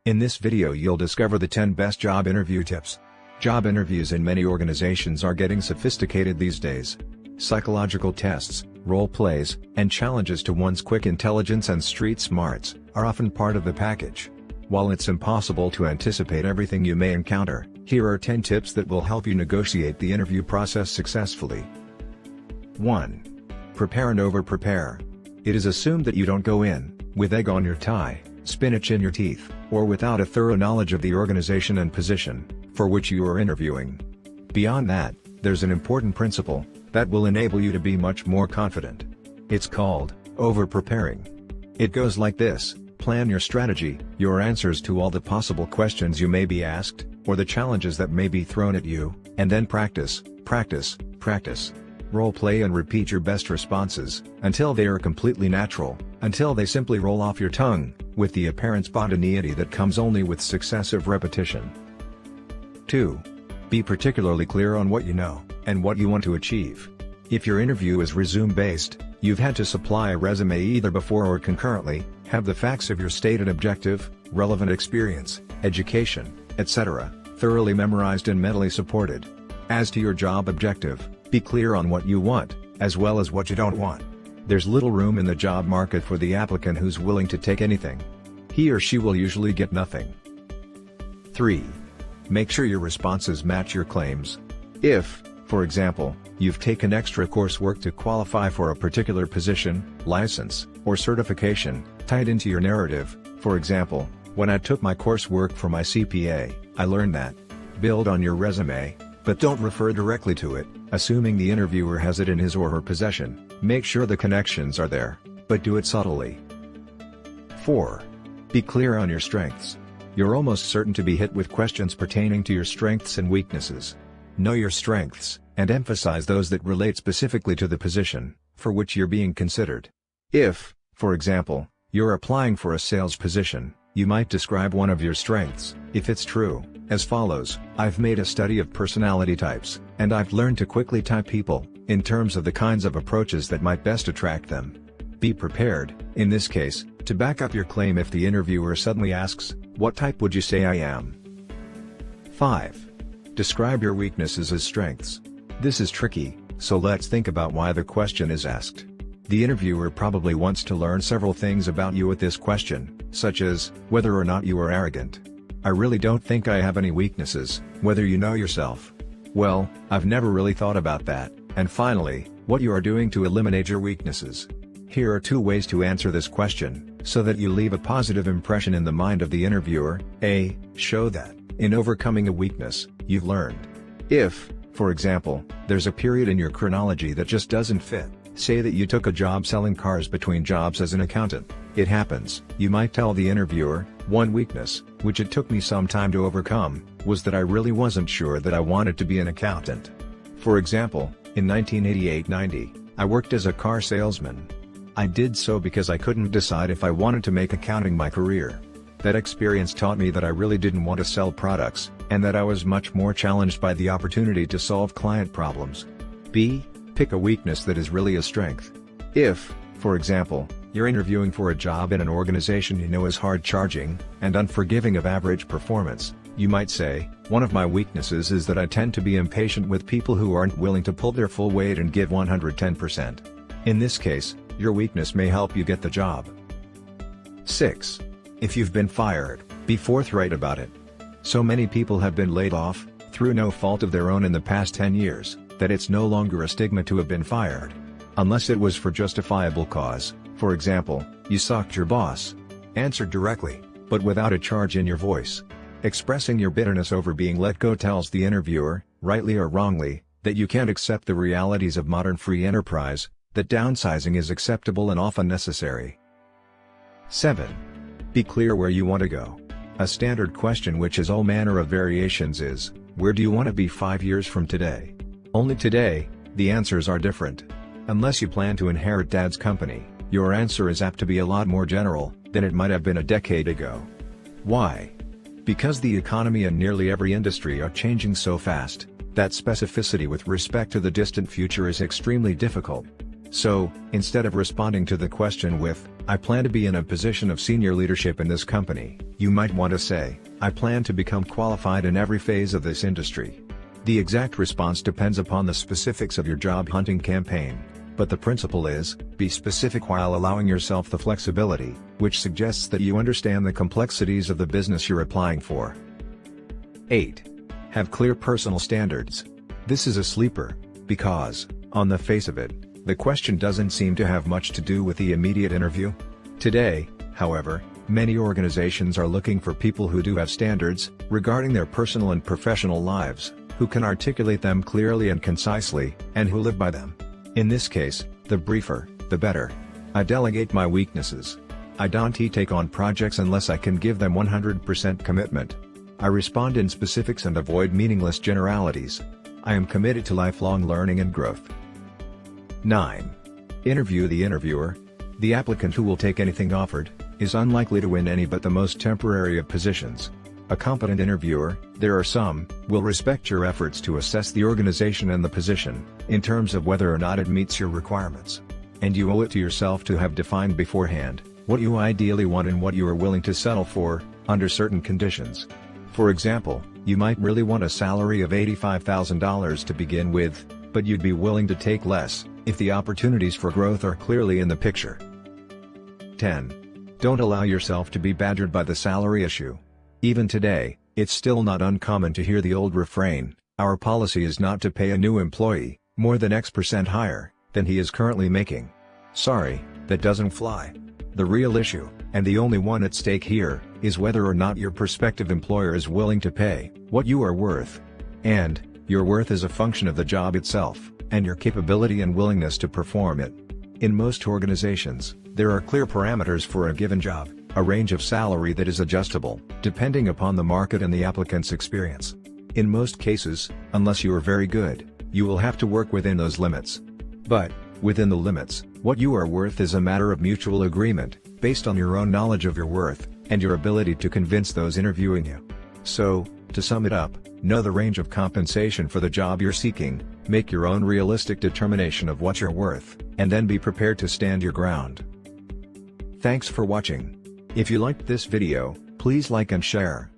In this video you'll discover the 10 best job interview tips. Job interviews in many organizations are getting sophisticated these days. Psychological tests, role plays, and challenges to one's quick intelligence and street smarts are often part of the package. While it's impossible to anticipate everything you may encounter, here are 10 tips that will help you negotiate the interview process successfully. 1. Prepare and over-prepare. It is assumed that you don't go in with egg on your tie, spinach in your teeth, or without a thorough knowledge of the organization and position for which you are interviewing. Beyond that, there's an important principle that will enable you to be much more confident. It's called over-preparing. It goes like this: plan your strategy, your answers to all the possible questions you may be asked, or the challenges that may be thrown at you, and then practice, practice, practice. Role play and repeat your best responses until they are completely natural, until they simply roll off your tongue, with the apparent spontaneity that comes only with successive repetition. 2. Be particularly clear on what you know and what you want to achieve. If your interview is resume-based, you've had to supply a resume either before or concurrently, have the facts of your stated objective, relevant experience, education, etc., thoroughly memorized and mentally supported. As to your job objective, be clear on what you want, as well as what you don't want. There's little room in the job market for the applicant who's willing to take anything. He or she will usually get nothing. 3. Make sure your responses match your claims. If, for example, you've taken extra coursework to qualify for a particular position, license, or certification, tie it into your narrative. For example, when I took my coursework for my CPA, I learned that. Build on your resume, but don't refer directly to it, assuming the interviewer has it in his or her possession. Make sure the connections are there, but do it subtly. 4. Be clear on your strengths. You're almost certain to be hit with questions pertaining to your strengths and weaknesses. Know your strengths, and emphasize those that relate specifically to the position for which you're being considered. If, for example, you're applying for a sales position, you might describe one of your strengths, if it's true, as follows: I've made a study of personality types, and I've learned to quickly type people, in terms of the kinds of approaches that might best attract them. Be prepared, in this case, to back up your claim if the interviewer suddenly asks, "What type would you say I am?" 5. Describe your weaknesses as strengths. This is tricky, so let's think about why the question is asked. The interviewer probably wants to learn several things about you with this question, such as, whether or not you are arrogant. I really don't think I have any weaknesses, whether you know yourself. Well, I've never really thought about that. And finally, what you are doing to eliminate your weaknesses. Here are 2 ways to answer this question, so that you leave a positive impression in the mind of the interviewer. A. Show that, in overcoming a weakness, you've learned. If, for example, there's a period in your chronology that just doesn't fit, say that you took a job selling cars between jobs as an accountant. It happens, you might tell the interviewer, one weakness, which it took me some time to overcome, was that I really wasn't sure that I wanted to be an accountant. For example, in 1988-90, I worked as a car salesman. I did so because I couldn't decide if I wanted to make accounting my career. That experience taught me that I really didn't want to sell products, and that I was much more challenged by the opportunity to solve client problems. B. Pick a weakness that is really a strength. If, for example, you're interviewing for a job in an organization you know is hard-charging and unforgiving of average performance, you might say, one of my weaknesses is that I tend to be impatient with people who aren't willing to pull their full weight and give 110%. In this case, your weakness may help you get the job. 6. If you've been fired, be forthright about it. So many people have been laid off, through no fault of their own in the past 10 years, that it's no longer a stigma to have been fired. Unless it was for justifiable cause, for example, you socked your boss. Answer directly, but without a charge in your voice. Expressing your bitterness over being let go tells the interviewer, rightly or wrongly, that you can't accept the realities of modern free enterprise, that downsizing is acceptable and often necessary. 7. Be clear where you want to go. A standard question which has all manner of variations is, where do you want to be 5 years from today? Only today, the answers are different. Unless you plan to inherit dad's company, your answer is apt to be a lot more general than it might have been a decade ago. Why? Because the economy and nearly every industry are changing so fast, that specificity with respect to the distant future is extremely difficult. So, instead of responding to the question with, "I plan to be in a position of senior leadership in this company," you might want to say, "I plan to become qualified in every phase of this industry." The exact response depends upon the specifics of your job hunting campaign, but the principle is, be specific while allowing yourself the flexibility, which suggests that you understand the complexities of the business you're applying for. 8. Have clear personal standards. This is a sleeper, because, on the face of it, the question doesn't seem to have much to do with the immediate interview. Today, however, many organizations are looking for people who do have standards regarding their personal and professional lives, who can articulate them clearly and concisely, and who live by them. In this case, the briefer, the better. I delegate my weaknesses. I don't take on projects unless I can give them 100% commitment. I respond in specifics and avoid meaningless generalities. I am committed to lifelong learning and growth. 9. Interview the interviewer. The applicant who will take anything offered is unlikely to win any but the most temporary of positions. A competent interviewer, there are some, will respect your efforts to assess the organization and the position, in terms of whether or not it meets your requirements. And you owe it to yourself to have defined beforehand what you ideally want and what you are willing to settle for, under certain conditions. For example, you might really want a salary of $85,000 to begin with, but you'd be willing to take less if the opportunities for growth are clearly in the picture. 10. Don't allow yourself to be badgered by the salary issue. Even today, it's still not uncommon to hear the old refrain, "Our policy is not to pay a new employee more than X% higher than he is currently making." Sorry, that doesn't fly. The real issue, and the only one at stake here, is whether or not your prospective employer is willing to pay what you are worth. And, your worth is a function of the job itself, and your capability and willingness to perform it. In most organizations, there are clear parameters for a given job, a range of salary that is adjustable, depending upon the market and the applicant's experience. In most cases, unless you are very good, you will have to work within those limits. But, within the limits, what you are worth is a matter of mutual agreement, based on your own knowledge of your worth, and your ability to convince those interviewing you. So, to sum it up, know the range of compensation for the job you're seeking, make your own realistic determination of what you're worth, and then be prepared to stand your ground. Thanks for watching. If you liked this video, please like and share.